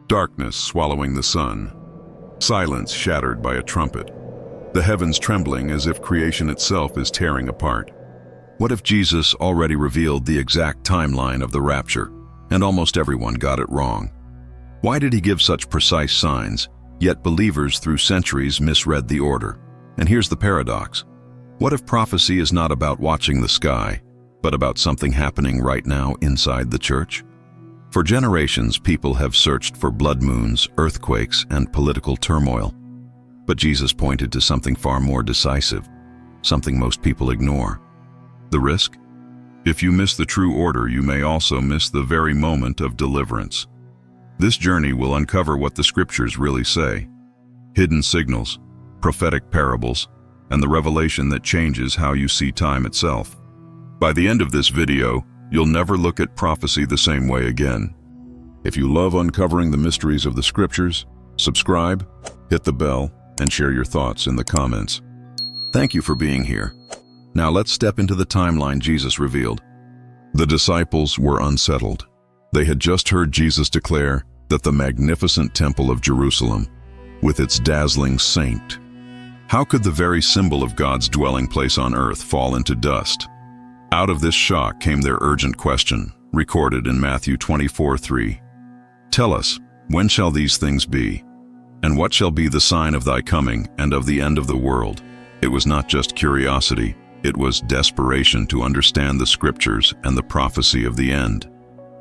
darkness swallowing the sun, silence shattered by a trumpet, the heavens trembling as if creation itself is tearing apart. What if Jesus already revealed the exact timeline of the rapture, and almost everyone got it wrong? Why did he give such precise signs, yet believers through centuries misread the order? And here's the paradox. What if prophecy is not about watching the sky, but about something happening right now inside the church? For generations, people have searched for blood moons, earthquakes, and political turmoil. But Jesus pointed to something far more decisive, something most people ignore. The risk? If you miss the true order, you may also miss the very moment of deliverance. This journey will uncover what the scriptures really say: hidden signals, prophetic parables, and the revelation that changes how you see time itself. By the end of this video, you'll never look at prophecy the same way again. If you love uncovering the mysteries of the scriptures, subscribe, hit the bell, and share your thoughts in the comments. Thank you for being here. Now let's step into the timeline Jesus revealed. The disciples were unsettled. They had just heard Jesus declare that the magnificent temple of Jerusalem, with its dazzling saint, how could the very symbol of God's dwelling place on earth fall into dust? Out of this shock came their urgent question, recorded in Matthew 24:3. Tell us, when shall these things be? And what shall be the sign of thy coming and of the end of the world? It was not just curiosity, it was desperation to understand the scriptures and the prophecy of the end.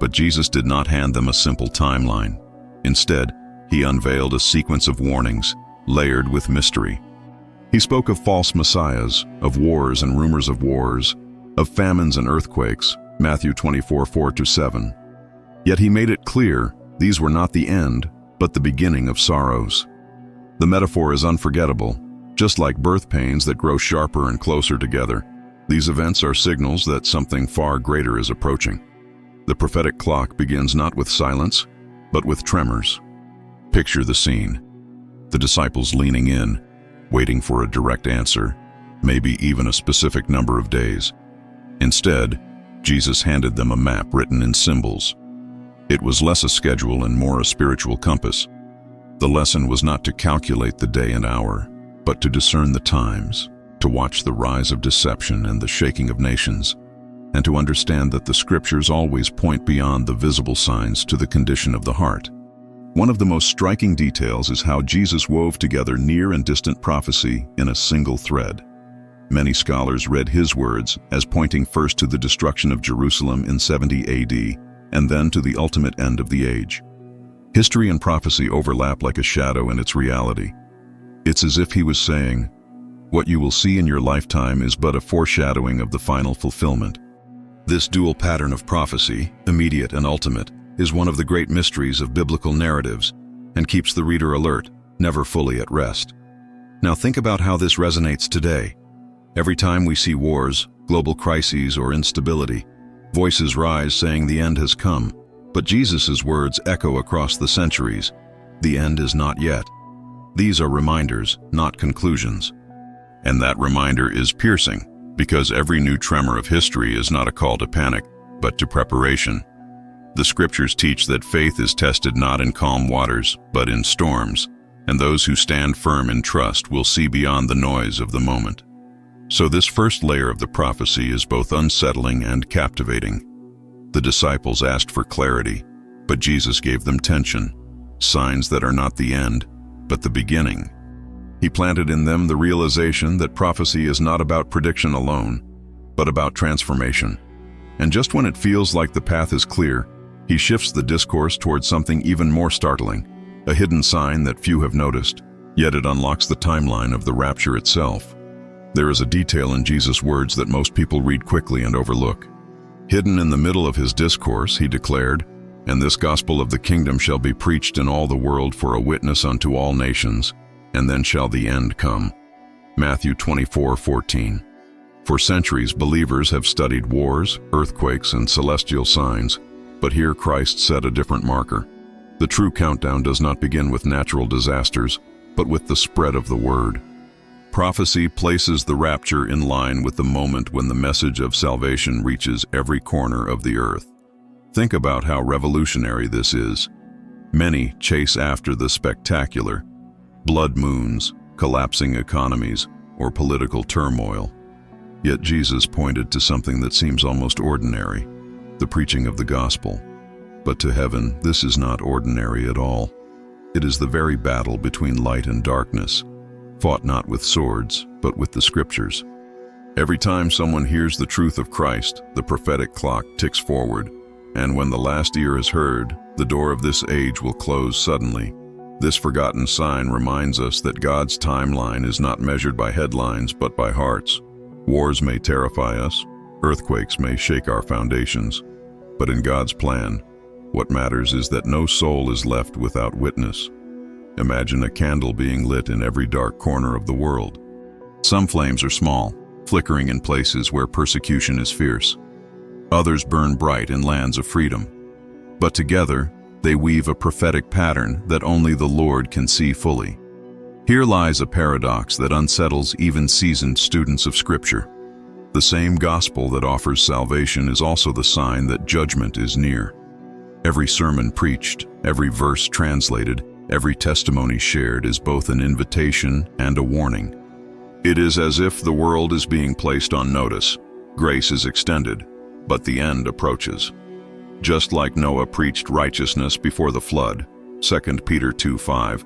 But Jesus did not hand them a simple timeline. Instead, he unveiled a sequence of warnings, layered with mystery. He spoke of false messiahs, of wars and rumors of wars, of famines and earthquakes, Matthew 24:4-7. Yet he made it clear these were not the end, but the beginning of sorrows. The metaphor is unforgettable. Just like birth pains that grow sharper and closer together, these events are signals that something far greater is approaching. The prophetic clock begins not with silence, but with tremors. Picture the scene. The disciples leaning in, waiting for a direct answer, maybe even a specific number of days. Instead, Jesus handed them a map written in symbols. It was less a schedule and more a spiritual compass. The lesson was not to calculate the day and hour, but to discern the times, to watch the rise of deception and the shaking of nations, and to understand that the scriptures always point beyond the visible signs to the condition of the heart. One of the most striking details is how Jesus wove together near and distant prophecy in a single thread. Many scholars read his words as pointing first to the destruction of Jerusalem in 70 AD, and then to the ultimate end of the age. History and prophecy overlap like a shadow in its reality. It's as if he was saying, what you will see in your lifetime is but a foreshadowing of the final fulfillment. This dual pattern of prophecy, immediate and ultimate, is one of the great mysteries of biblical narratives and keeps the reader alert, never fully at rest. Now think about how this resonates today. Every time we see wars, global crises, or instability, voices rise saying the end has come, but Jesus' words echo across the centuries. The end is not yet. These are reminders, not conclusions. And that reminder is piercing, because every new tremor of history is not a call to panic, but to preparation. The scriptures teach that faith is tested not in calm waters, but in storms, and those who stand firm in trust will see beyond the noise of the moment. So this first layer of the prophecy is both unsettling and captivating. The disciples asked for clarity, but Jesus gave them tension, signs that are not the end, but the beginning. He planted in them the realization that prophecy is not about prediction alone, but about transformation. And just when it feels like the path is clear, he shifts the discourse towards something even more startling, a hidden sign that few have noticed, yet it unlocks the timeline of the rapture itself. There is a detail in Jesus' words that most people read quickly and overlook. Hidden in the middle of his discourse, he declared, "And this gospel of the kingdom shall be preached in all the world for a witness unto all nations, and then shall the end come." Matthew 24:14. For centuries, believers have studied wars, earthquakes, and celestial signs, but here Christ set a different marker. The true countdown does not begin with natural disasters, but with the spread of the word. Prophecy places the rapture in line with the moment when the message of salvation reaches every corner of the earth. Think about how revolutionary this is. Many chase after the spectacular: blood moons, collapsing economies, or political turmoil. Yet Jesus pointed to something that seems almost ordinary: the preaching of the gospel. But to heaven, this is not ordinary at all. It is the very battle between light and darkness, fought not with swords, but with the scriptures. Every time someone hears the truth of Christ, the prophetic clock ticks forward, and when the last ear is heard, the door of this age will close suddenly. This forgotten sign reminds us that God's timeline is not measured by headlines, but by hearts. Wars may terrify us, earthquakes may shake our foundations, but in God's plan, what matters is that no soul is left without witness. Imagine a candle being lit in every dark corner of the world. Some flames are small, flickering in places where persecution is fierce. Others burn bright in lands of freedom. But together, they weave a prophetic pattern that only the Lord can see fully. Here lies a paradox that unsettles even seasoned students of Scripture. The same gospel that offers salvation is also the sign that judgment is near. Every sermon preached, every verse translated, every testimony shared is both an invitation and a warning. It is as if the world is being placed on notice. Grace is extended, but the end approaches. Just like Noah preached righteousness before the flood, 2 Peter 2:5,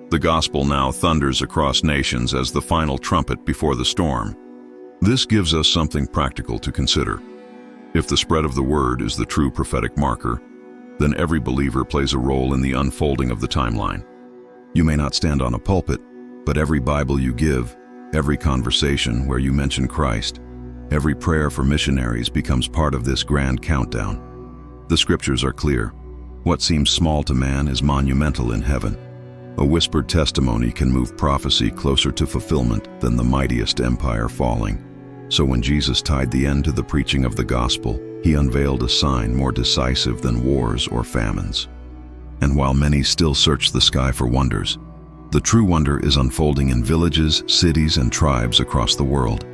the gospel now thunders across nations as the final trumpet before the storm. This gives us something practical to consider. If the spread of the word is the true prophetic marker, then every believer plays a role in the unfolding of the timeline. You may not stand on a pulpit, but every Bible you give, every conversation where you mention Christ, every prayer for missionaries becomes part of this grand countdown. The scriptures are clear. What seems small to man is monumental in heaven. A whispered testimony can move prophecy closer to fulfillment than the mightiest empire falling. So when Jesus tied the end to the preaching of the gospel, he unveiled a sign more decisive than wars or famines. And while many still search the sky for wonders, the true wonder is unfolding in villages, cities, and tribes across the world.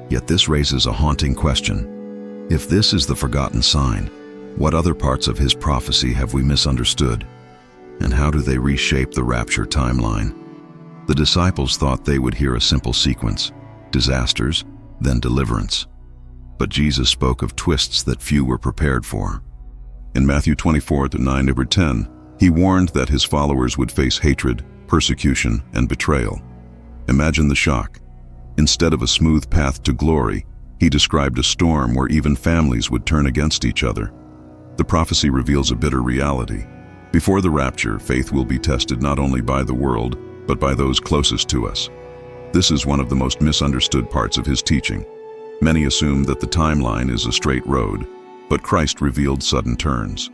Yet this raises a haunting question. If this is the forgotten sign, what other parts of his prophecy have we misunderstood? And how do they reshape the rapture timeline? The disciples thought they would hear a simple sequence: disasters, then deliverance. But Jesus spoke of twists that few were prepared for. In Matthew 24:9-10, he warned that his followers would face hatred, persecution, and betrayal. Imagine the shock. Instead of a smooth path to glory, he described a storm where even families would turn against each other. The prophecy reveals a bitter reality. Before the rapture, faith will be tested not only by the world, but by those closest to us. This is one of the most misunderstood parts of his teaching. Many assume that the timeline is a straight road, but Christ revealed sudden turns.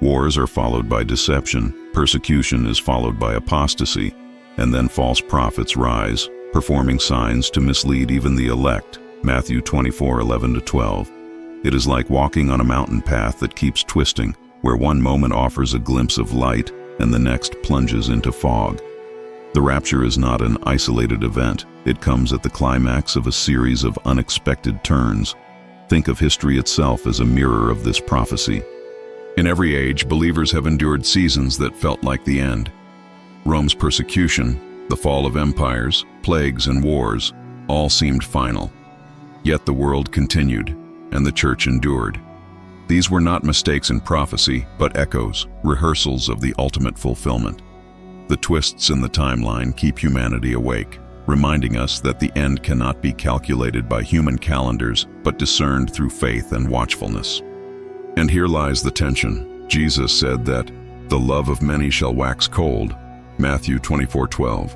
Wars are followed by deception, persecution is followed by apostasy, and then false prophets rise, performing signs to mislead even the elect. Matthew 24:11-12. It is like walking on a mountain path that keeps twisting, where one moment offers a glimpse of light and the next plunges into fog. The rapture is not an isolated event. It comes at the climax of a series of unexpected turns. Think of history itself as a mirror of this prophecy. In every age, believers have endured seasons that felt like the end. Rome's persecution, the fall of empires, plagues, and wars all seemed final. Yet the world continued, and the church endured. These were not mistakes in prophecy, but echoes, rehearsals of the ultimate fulfillment. The twists in the timeline keep humanity awake, reminding us that the end cannot be calculated by human calendars, but discerned through faith and watchfulness. And here lies the tension. Jesus said that the love of many shall wax cold, Matthew 24:12.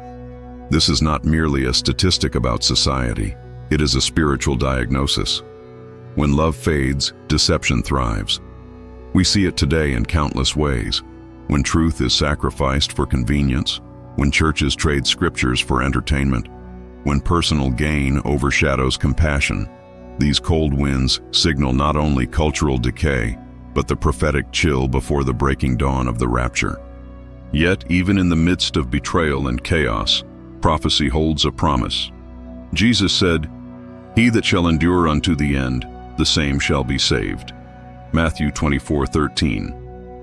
This is not merely a statistic about society. It is a spiritual diagnosis. When love fades, deception thrives. We see it today in countless ways. When truth is sacrificed for convenience, when churches trade scriptures for entertainment, when personal gain overshadows compassion, these cold winds signal not only cultural decay, but the prophetic chill before the breaking dawn of the rapture. Yet, even in the midst of betrayal and chaos, prophecy holds a promise. Jesus said, "He that shall endure unto the end, the same shall be saved." Matthew 24:13.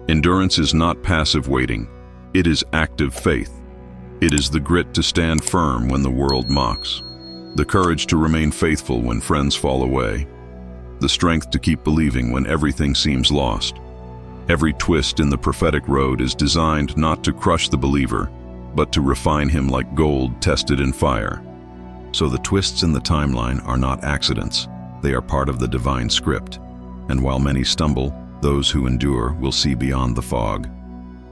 Endurance is not passive waiting. It is active faith. It is the grit to stand firm when the world mocks, the courage to remain faithful when friends fall away, the strength to keep believing when everything seems lost. Every twist in the prophetic road is designed not to crush the believer, but to refine him like gold tested in fire. So the twists in the timeline are not accidents. They are part of the divine script. And while many stumble, those who endure will see beyond the fog.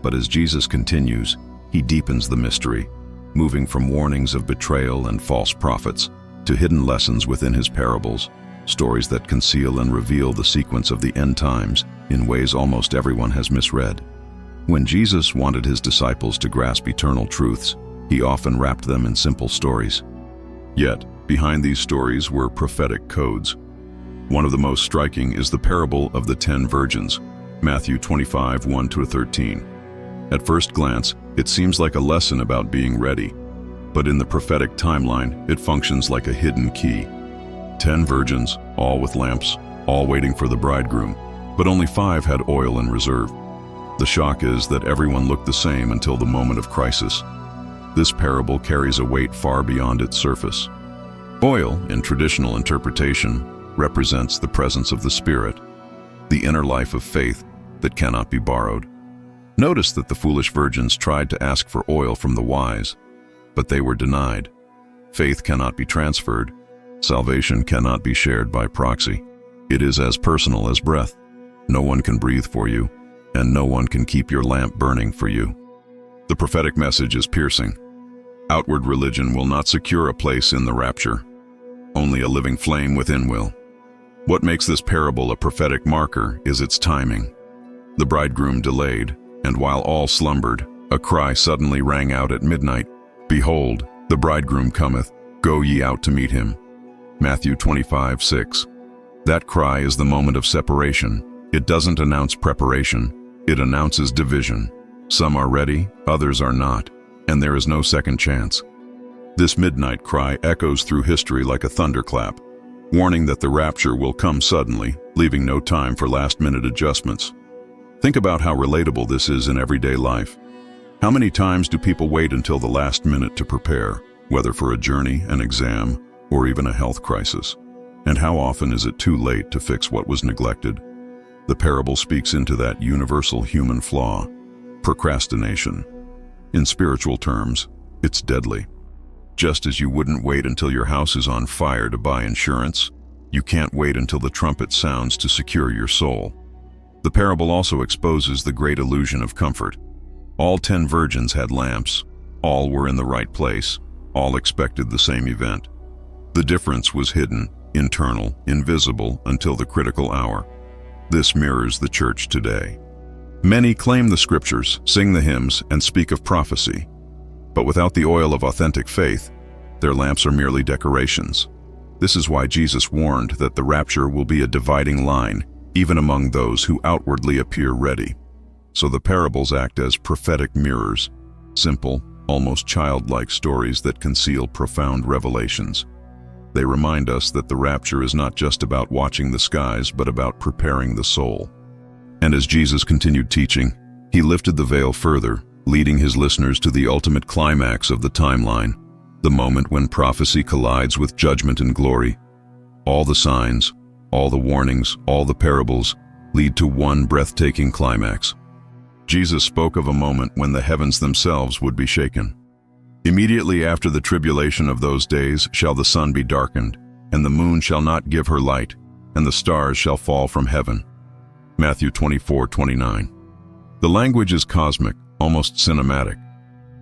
But as Jesus continues, he deepens the mystery, moving from warnings of betrayal and false prophets to hidden lessons within his parables, stories that conceal and reveal the sequence of the end times in ways almost everyone has misread. When Jesus wanted his disciples to grasp eternal truths, he often wrapped them in simple stories. Yet, behind these stories were prophetic codes. One of the most striking is the parable of the 10 virgins, Matthew 25, 1-13. At first glance, it seems like a lesson about being ready, but in the prophetic timeline, it functions like a hidden key. 10 virgins, all with lamps, all waiting for the bridegroom, but only 5 had oil in reserve. The shock is that everyone looked the same until the moment of crisis. This parable carries a weight far beyond its surface. Oil, in traditional interpretation, represents the presence of the Spirit, the inner life of faith that cannot be borrowed. Notice that the foolish virgins tried to ask for oil from the wise, but they were denied. Faith cannot be transferred. Salvation cannot be shared by proxy. It is as personal as breath. No one can breathe for you, and no one can keep your lamp burning for you. The prophetic message is piercing. Outward religion will not secure a place in the rapture. Only a living flame within will. What makes this parable a prophetic marker is its timing. The bridegroom delayed, and while all slumbered, a cry suddenly rang out at midnight, "Behold, the bridegroom cometh, go ye out to meet him." Matthew 25, 6. That cry is the moment of separation. It doesn't announce preparation, it announces division. Some are ready, others are not, and there is no second chance. This midnight cry echoes through history like a thunderclap, warning that the rapture will come suddenly, leaving no time for last-minute adjustments. Think about how relatable this is in everyday life. How many times do people wait until the last minute to prepare, whether for a journey, an exam, or even a health crisis? And how often is it too late to fix what was neglected? The parable speaks into that universal human flaw, procrastination. In spiritual terms, it's deadly. Just as you wouldn't wait until your house is on fire to buy insurance, you can't wait until the trumpet sounds to secure your soul. The parable also exposes the great illusion of comfort. All 10 virgins had lamps, all were in the right place, all expected the same event. The difference was hidden, internal, invisible until the critical hour. This mirrors the church today. Many claim the scriptures, sing the hymns, and speak of prophecy. But without the oil of authentic faith, their lamps are merely decorations. This is why Jesus warned that the rapture will be a dividing line, even among those who outwardly appear ready. So the parables act as prophetic mirrors, simple, almost childlike stories that conceal profound revelations. They remind us that the rapture is not just about watching the skies, but about preparing the soul. And as Jesus continued teaching, he lifted the veil further, leading his listeners to the ultimate climax of the timeline, the moment when prophecy collides with judgment and glory. All the signs, all the warnings, all the parables lead to one breathtaking climax. Jesus spoke of a moment when the heavens themselves would be shaken. Immediately after the tribulation of those days shall the sun be darkened, and the moon shall not give her light, and the stars shall fall from heaven. Matthew 24:29. The language is cosmic, almost cinematic.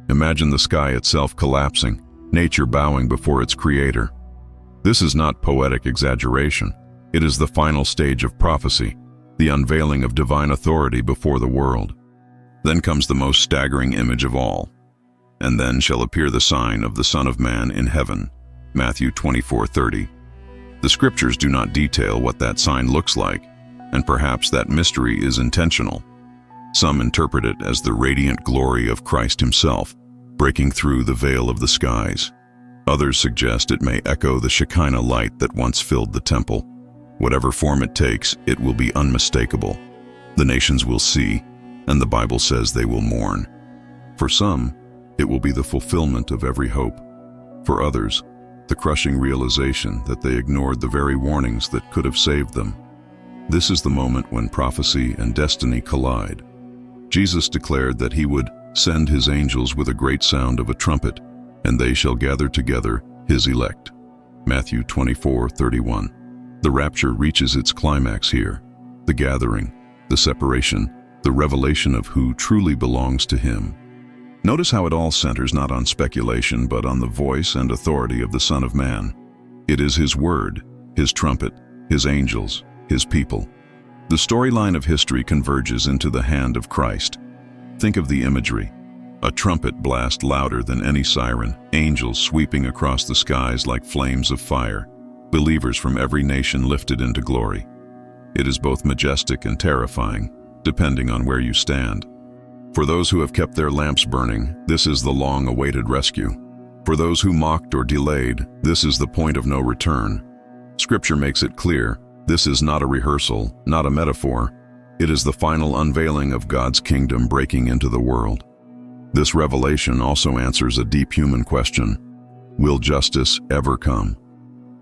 Imagine the sky itself collapsing, nature bowing before its creator. This is not poetic exaggeration. It is the final stage of prophecy, the unveiling of divine authority before the world. Then comes the most staggering image of all. And then shall appear the sign of the Son of Man in heaven. Matthew 24:30. The scriptures do not detail what that sign looks like, and perhaps that mystery is intentional. Some interpret it as the radiant glory of Christ himself, breaking through the veil of the skies. Others suggest it may echo the Shekinah light that once filled the temple. Whatever form it takes, it will be unmistakable. The nations will see, and the Bible says they will mourn. For some, it will be the fulfillment of every hope. For others, the crushing realization that they ignored the very warnings that could have saved them. This is the moment when prophecy and destiny collide. Jesus declared that he would send his angels with a great sound of a trumpet, and they shall gather together his elect. Matthew 24:31. The rapture reaches its climax here. The gathering, the separation, the revelation of who truly belongs to him. Notice how it all centers not on speculation but on the voice and authority of the Son of Man. It is his word, his trumpet, his angels, his people. The storyline of history converges into the hand of Christ. Think of the imagery. A trumpet blast louder than any siren, angels sweeping across the skies like flames of fire, believers from every nation lifted into glory. It is both majestic and terrifying, depending on where you stand. For those who have kept their lamps burning, this is the long-awaited rescue. For those who mocked or delayed, this is the point of no return. Scripture makes it clear, this is not a rehearsal, not a metaphor. It is the final unveiling of God's kingdom breaking into the world. This revelation also answers a deep human question. Will justice ever come?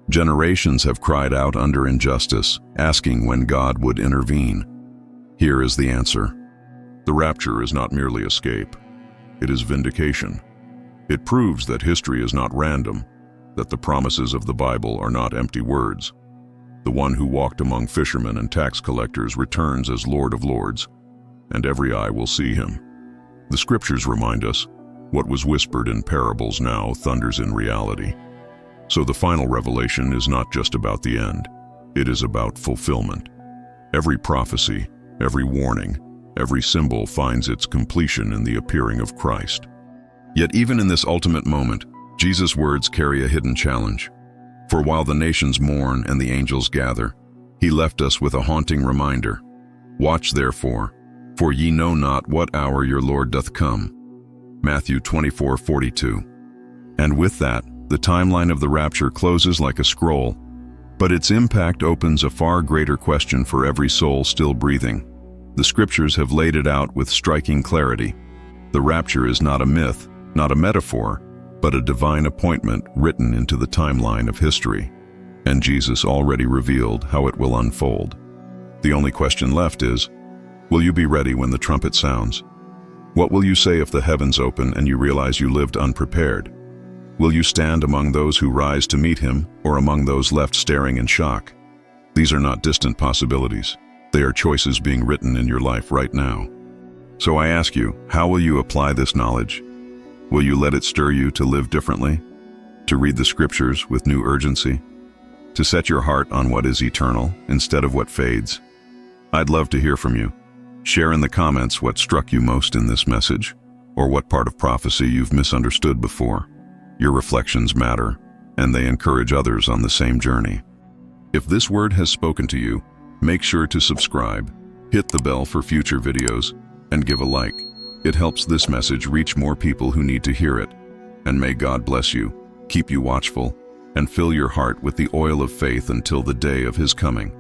Generations have cried out under injustice, asking when God would intervene. Here is the answer. The rapture is not merely escape. It is vindication. It proves that history is not random, that the promises of the Bible are not empty words. The one who walked among fishermen and tax collectors returns as Lord of Lords, and every eye will see him. The scriptures remind us, what was whispered in parables now thunders in reality. So the final revelation is not just about the end, it is about fulfillment. Every prophecy, every warning, every symbol finds its completion in the appearing of Christ. Yet even in this ultimate moment, Jesus' words carry a hidden challenge. For while the nations mourn and the angels gather, he left us with a haunting reminder. Watch therefore, for ye know not what hour your Lord doth come. Matthew 24:42. And with that, the timeline of the rapture closes like a scroll, but its impact opens a far greater question for every soul still breathing. The scriptures have laid it out with striking clarity. The rapture is not a myth, not a metaphor, but a divine appointment written into the timeline of history. And Jesus already revealed how it will unfold. The only question left is, will you be ready when the trumpet sounds? What will you say if the heavens open and you realize you lived unprepared? Will you stand among those who rise to meet him, or among those left staring in shock? These are not distant possibilities. They are choices being written in your life right now. So I ask you, how will you apply this knowledge? Will you let it stir you to live differently? To read the scriptures with new urgency? To set your heart on what is eternal instead of what fades? I'd love to hear from you. Share in the comments what struck you most in this message, or what part of prophecy you've misunderstood before. Your reflections matter, and they encourage others on the same journey. If this word has spoken to you, make sure to subscribe, hit the bell for future videos, and give a like. It helps this message reach more people who need to hear it. And may God bless you, keep you watchful, and fill your heart with the oil of faith until the day of his coming.